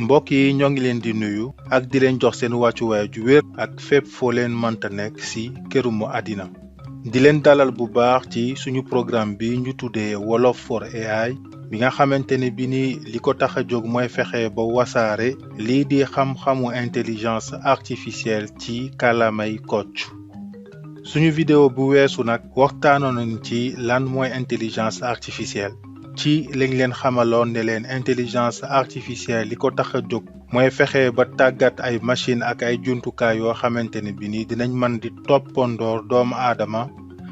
mbokk yi ñoo ngi leen di nuyu ak di leen jox seen wàccuwaay ju wér ak fépp foo leen mënta nekk ci kërumu àddina di leen dalal bu baax ci suñu programme bi ñu tuddee Wolof for AI bi nga xamante ne bi ni li ko tax a jóg mooy fexe ba wasaare lii di xam-xamu intelligence artificielle ci kàllaamay Kocc suñu vidéo bu weesu nag waxtaanoon nañ ci lan mooy intelligence artificielle ci lañ leen xamaloon ne leen intelligence artificielle li ko tax a jóg mooy fexe ba tàggat ay machine ak ay jumtukaay yoo xamante ne bi ni dinañ mën di toppandoor doomu aadama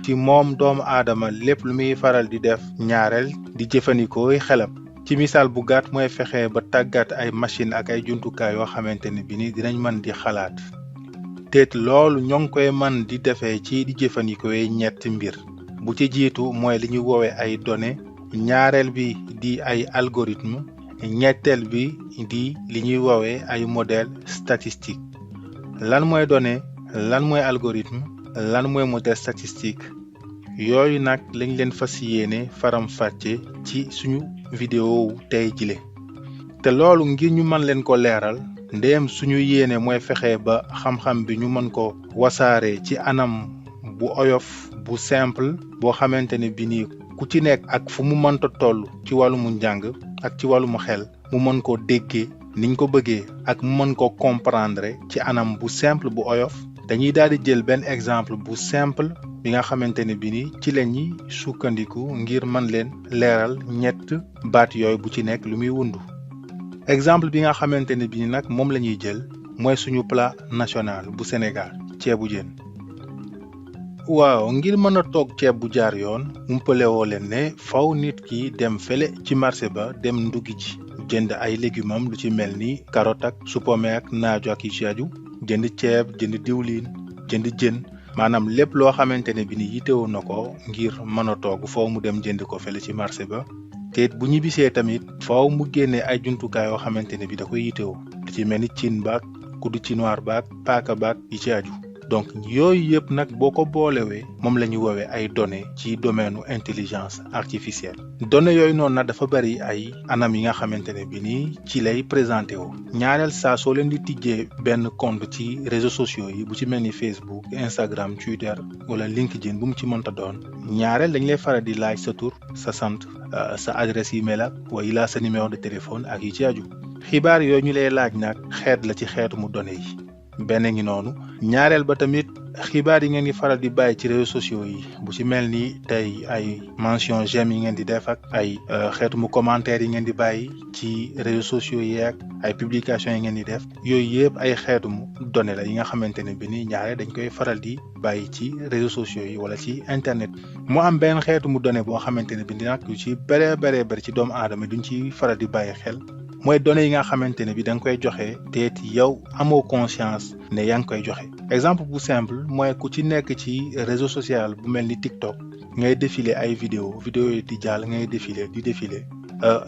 ci moom doomu aadama lépp lu muy faral di def ñaareel di jëfandikoo xelam ci misaal bu gàtt mooy fexe ba tàggat ay machine ak ay jumtukaay yoo xamante ne bi ni dinañ mën di xalaat teet loolu ñoo ngi koy mën di defee ci di jëfandikoo ñetti mbir bu ci jiitu mooy li ñu woowee ay données ñaareel bi di ay algorithme ñetteel bi di li ñuy woowee ay modèle statistique lan mooy données lan mooy algorithme lan mooy modèle statistique yooyu nag lañ leen fas yéene faram fàcce ci suñu vidéo tey jile te loolu ngir ñu mën leen ko leeral ndéem suñu yéene mooy fexe ba xam-xam bi ñu mën ko wasaare ci anam bu oyof bu simple boo xamante ne bi nii ku ci nekk ak fu mu mënta toll ci wàllumu njàng ak ci wàllumu xel mu mën ko déggee niñ ko bëggee ak mu mën ko comprendre ci anam bu simple bu oyof dañuy daal di jël benn exemple bu simple bi nga xamante ne bi ni ci la ñuy sukkandiku ngir mën leen leeral ñett baat yooyu bu ci nekk lu muy wundu exemple bi nga xamante ne bi ni nag moom la ñuy jël mooy suñu plat national bu Sénégal ceebu jën waaw ngir mën a toog ceeb bu jaar yoon umpale woo leen ne faw nit ki dem fele ci marché ba dem nduggi ji jënd ay légumes am lu ci mel ni carotte ak supame ak naajo ak yi ci aju jënd ceeb jënd diwlin jënd jën maanaam lépp loo xamante ne bi ni yitewoo na ko ngir mën a toog faw mu dem jënd ko fele ci marché ba te bu ñibbisee tamit faw mu génne ay jumtukaay yoo xamante ne bi da koy yitewoo lu ci mel ni cin baak kuddu chinoir baak paaka baak yi ci aju donc yooyu yëpp nag boo ko boolewee moom la ñu woowee ay données ci domaine intelligence artificielle données yooyu noonu nag dafa bari ay anam yi nga xamante ne bi nii ci lay présenté woo ñaareel saa soo leen di tijjee benn compte ci réseaux sociaux yi bu ci mel ni Facebook Instagram Twitter wala LinkedIn bu mu ci mënta doon ñaareel dañ lay faral di laaj sa tur sa sant sa adresse email ak wala sa numéro de téléphone ak yi ci aju xibaar yooyu ñu lay laaj nag xeet la ci xeetu mu données yi benn ngi noonu ñaareel ba tamit xibaar yi ngeen di faral di bàyyi ci réseaux sociaux yi bu ci mel ni tey ay mention j'aime yi ngeen di def ak ay xeetu mu commentaire yi ngeen di bàyyi ci réseaux sociaux yi ak ay publications yi ngeen di def yooyu yëpp ay xeetu mu données la yi nga xamante ne bi ni ñaare dañ koy faral di bàyyi ci réseaux sociaux yi wala ci internet mu am benn xeetu mu données boo xamante ne bi nag yu ci bari ci doomu aadama duñ ci faral di bàyyi xel mooy données yi nga xamante ne bi da nga koy joxe te yow amoo conscience ne yaa ngi koy joxe exemple bu simple mooy ku ci nekk ci réseau social bu mel ni TikTok ngay défilé ay vidéo yi di jàll ngay défilé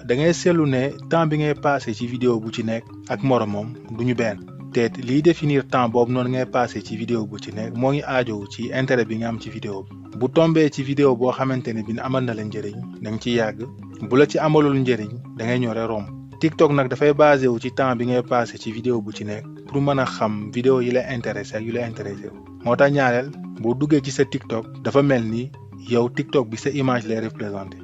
da ngay seetlu ne temps bi ngay passé ci vidéo bu ci nekk ak moromam du ñu benn te liy définir temps boobu noonu ngay passé ci vidéo bu ci nekk moo ngi aajow ci intérêt bi nga am ci vidéo bi bu tombee ci vidéo boo xamante ne bi amal na la njëriñ da nga ci yàgg bu la ci amalul njëriñ da ngay ñëw rek romb TikTok nag dafay basé wu ci temps bi ngay passé ci vidéo bu ci nekk pour mën a xam vidéo yi la intéressé ak yu la intéressé moo tax ñaareel boo duggee ci sa TikTok dafa mel ni yow TikTok bi sa image lay représenté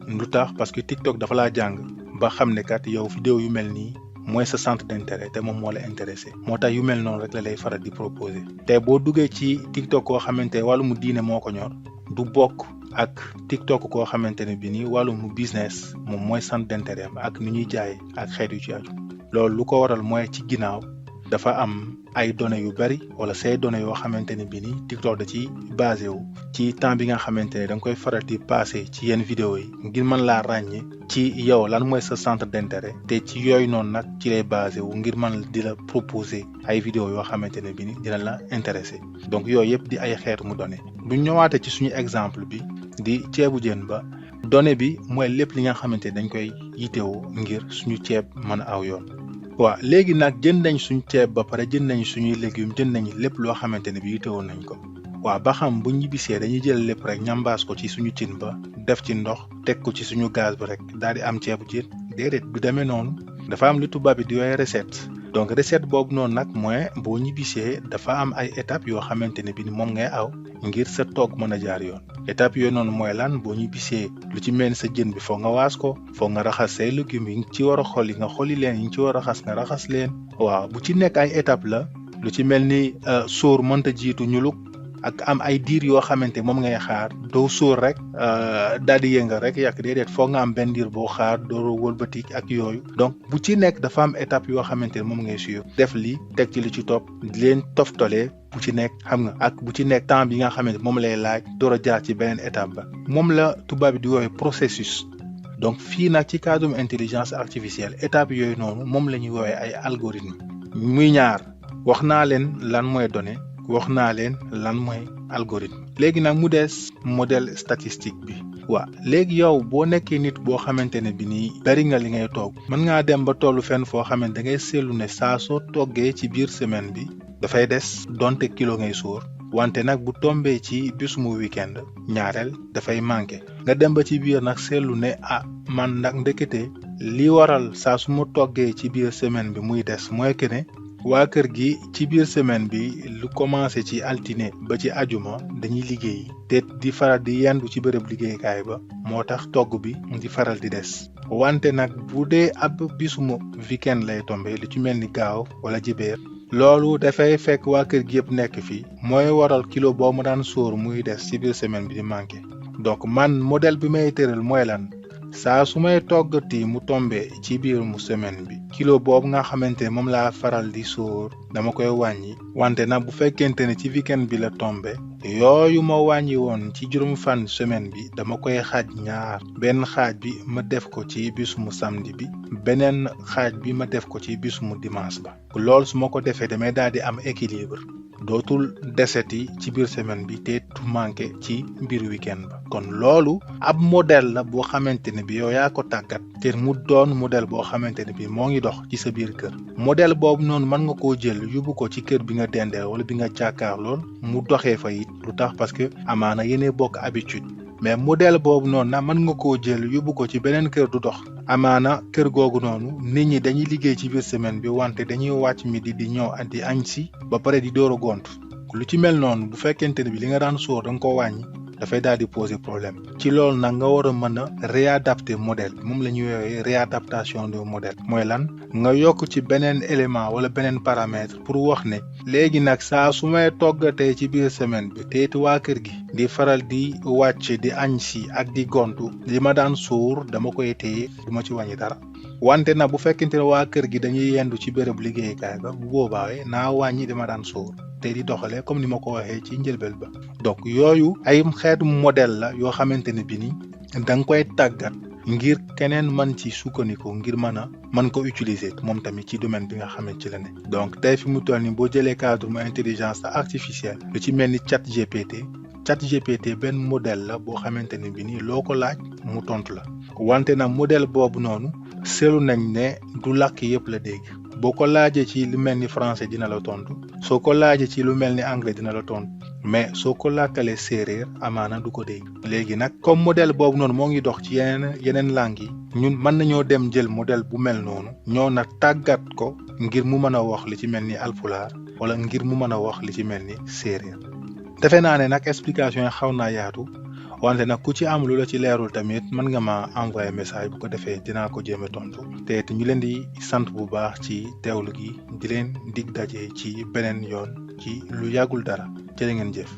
lu tax parce que TikTok dafa laa jàng ba xam ne kat yow vidéo yu mel nii mooy sa centre d'intérêt te moom moo la intéressé moo tax yu mel noonu rek la lay faral di proposé te boo duggee ci TikTok koo xamante wàllu mu diine moo ko ñor du bokk ak TikTok koo xamante ne bi ni wàllum business moom mooy centre d'intérêt am ak ni ñuy jaay ak xeet yu ci aju loolu lu ko waral mooy ci ginnaaw dafa am ay données yu bari wala say données yoo xamante ne bi ni TikTok da ci basé wu ci temps bi nga xamante ne da nga koy faral di passé ci yenn vidéo yi ngir mën laa ràññee ci yow lan mooy sa centre d'intérêt te ci yooyu noonu nag ci lay basé wu ngir mën di la proposer ay vidéo yoo xamante ne bi ni dina la intéressé donc yooyu yëpp di ay xeetu mu données bu ñëwaatee ci suñu exemple bi di ceebu jën ba donnée bi mooy lépp li nga xamante ne dañ koy yitewoo ngir suñu ceeb mën a aw yoon waaw léegi nag jënd nañ suñu ceeb ba pare jënd nañ suñuy légumes jënd nañ lépp loo xamante ne bi yitewoo nañ ko waaw ba xam bu ñibbisee dañuy jël lépp rek ñambaas ko ci suñu cin ba def ci ndox teg ko ci suñu gaz ba rek daal di am ceebu jën déedéet du demee noonu dafa am lu tubaab bi di woowee recette. donc recette boobu noonu nag mooy boo ñibbisee dafa am ay étapes yoo xamante ne bi ni moom ngay aw ngir sa togg mën a jaar yoon. étapes yooyu noonu mooy lan boo ñibbisee lu ci mel ni sa jën bi foog nga waas ko, foog nga raxas say légumes yi nga ci war a xolli nga xolli leen, yi nga ci war a raxas nga raxas leen. waaw bu ci nekk ay étapes la. lu ci mel ni sóor mënta jiitu ñuluk ak am ay diir yoo xamante moom ngay xaar doo sóor rek daal di yëngal rek yàq déedéet foog nga am benn diir boo xaar doo wëlbati ak yooyu. donc bu ci nekk dafa am étape yoo xamante ne moom ngay suivre def li teg ci li ci topp di leen toftalee bu ci nekk xam nga ak bu ci nekk temps bi nga xamante moom lay laaj door a jaar ci beneen étape ba moom la tubaab bi di woowee processus. donc fii nag ci cadre intelligence artificielle étape yooyu noonu moom la ñuy woowee ay algorithme muy ñaar wax naa leen lan mooy données. wax naa leen lan mooy algorithme. léegi nag mu des modèle statistique bi. waaw léegi yow boo nekkee nit boo xamante ne bi nii bari nga li ngay togg mën ngaa dem ba tollu fenn foo xamante da ngay seetlu ne saa soo toggee ci biir semaine bi dafay des donte kilo ngay sóor wante nag bu tombee ci bisum weekend ñaareel dafay manqué nga dem ba ci biir nag seetlu ne man nag ndekete li waral saa su ma toggee ci biir semaine bi muy des mooy que ne waa kër gi ci biir semaine bi lu commencé ci altine ba ci ajuma dañuy liggéey te di faral di yendu ci bërëb liggéeykaay ba moo tax togg bi di faral di des wante nag bu dee ab bisuma weekend lay tombe lu ci mel ni gaaw wala jibeer loolu dafay fekk waa kër gi yëpp nekk fii mooy waral kilo boo ma daan sóor muy des ci biir semaine bi di manqué. donc man modèle bi may tëral mooy lan saa su may toggati mu tombe ci biir mu semaine bi kilo boobu nga xamante ne moom laa faral di sóor dama koy wàññi wante nag bu fekkente ne ci weekend bi la tombe yooyu ma wàññi woon ci juróom fan semaine bi dama koy xaaj ñaar benn xaaj bi ma def ko ci bisumu samedi bi beneen xaaj bi ma def ko ci bisumu dimanche ba loolu su ma ko defee damay daal di am équilibre dootul deseti ci biir semaine bi te du manqué ci biir weekend ba kon loolu ab modèle la boo xamante ne bi yow yaa ko tàggat te mu doon modèle boo xamante ne bi moo ngi dox ci sa biir kër modèle boobu noonu mën nga koo jël yóbbu ko ci kër bi nga dendeel wala bi nga jàkkaar lool mu doxee fa it lu tax parce que amaana yéene bokk habitude mais modèle boobu noonu nag mën nga koo jël yóbbu ko ci beneen kër du dox amaana kër googu noonu nit ñi dañuy liggéey ci biir semaine bi wante dañuy wàcc midi di ñëw di añ si ba pare di door a gont lu ci mel noonu bu fekkente ne bi li nga daan sóor da nga ko wàññi dafay daal di poser problème ci loolu nag nga war a mën a réadapter modèle bi moom la ñuy woowee réadaptation de modèle mooy lan nga yokk ci beneen élément wala beneen paramètre pour wax ne léegi nag saa su may toggatee ci biir semaine bi te it waa kër gi di faral di wàcc di añ si ak di gontu li ma daan sóor dama koy téye du ma ci wàññi dara wante nag bu fekkente ne waa kër gi dañuy yendu ci béréb liggéeykaay ba bu boobaa naa wàññi dama daan sóor te di doxalee comme ni ma ko waxee ci njëlbeel ba donc yooyu ay xeetu modèle la yoo xamante ne bi ni da nga koy tàggat ngir keneen mën ci sukkandiku ngir mën ko utiliser moom tamit ci domaine bi nga xamante ci la ne donc tey fi mu toll ni boo jëlee cadre mu intelligence artificielle lu ci mel ni chat GPT benn modèle la boo xamante ne bi nii loo ko laaj mu tontu la wante nag modèle boobu noonu seetlu nañ ne du làkk yëpp la dégg boo ko laajee ci lu mel ni français dina la tontu soo ko laajee ci lu mel ni anglais dina la tontu mais soo ko làkkalee séeréer amaana du ko dégg léegi nag comme modèle boobu noonu moo ngi dox ci yeneen langues yi ñun mën nañoo dem jël modèle bu mel noonu ñoo na tàggat ko ngir mu mën a wax li ci mel ni alpulaar wala ngir mu mën a wax li ci mel ni séeréer defe naa ne nag explication yi xaw naa yaatu wante nag ku ci am lu la ci leerul tamit mën nga ma envoyer message bu ko defee dinaa ko jéem a tontu te ñu leen di sant bu baax ci teewlu gi di leen dig daje ci beneen yoon ci lu yàggul dara jërë ngeen jëf.